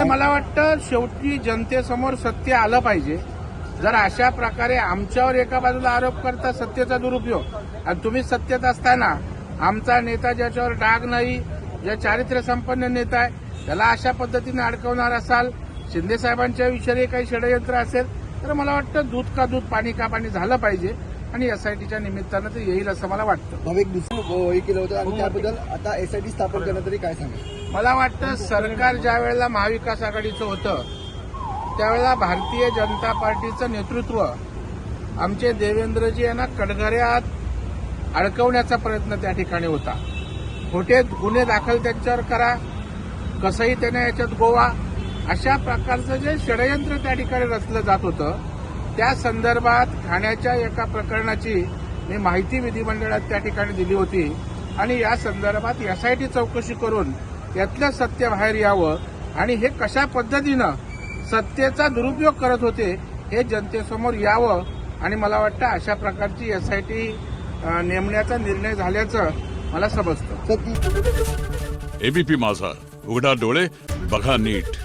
मला वाटतं शेवटी जनतेसमोर सत्य आलं पाहिजे. जर अशा प्रकारे आमच्यावर एका बाजूला आरोप करता सत्तेचा दुरुपयोग आणि तुम्ही सत्तेत असताना आमचा नेता ज्याच्यावर डाग नाही, ज्या चारित्र्य संपन्न नेता आहे त्याला अशा पद्धतीने अडकवणार असाल, शिंदे साहेबांच्या विषयी काही षडयंत्र असेल तर मला वाटतं दूध का दूध पाणी का पाणी झालं पाहिजे आणि एसआयटीच्या निमित्तानं ते येईल असं मला वाटतं. भाविक दुसरं वही केलं होतं आणि त्याबद्दल आता एसआयटी स्थापन करण्यात तरी काय सांगा? मला वाटतं सरकार ज्या वेळेला महाविकास आघाडीचं होतं त्यावेळेला भारतीय जनता पार्टीचं नेतृत्व आमचे देवेंद्रजी यांना कटघऱ्यात अडकवण्याचा प्रयत्न त्या ठिकाणी होता. खोटे गुन्हे दाखल त्यांच्यावर करा, कसंही त्याने याच्यात गोवा, अशा प्रकारचं जे षडयंत्र त्या ठिकाणी रचलं जात होतं त्या संदर्भात ठाण्याच्या एका प्रकरणाची मी माहिती विधिमंडळात त्या ठिकाणी दिली होती आणि या संदर्भात एसआयटी चौकशी करून यातलं सत्य बाहेर यावं आणि हे कशा पद्धतीनं सत्तेचा दुरुपयोग करत होते हे जनतेसमोर यावं आणि मला वाटतं अशा प्रकारची एसआयटी नेमण्याचा निर्णय झाल्याचं मला समजतं. एबीपी माझा, उघडा डोळे बघा नीट.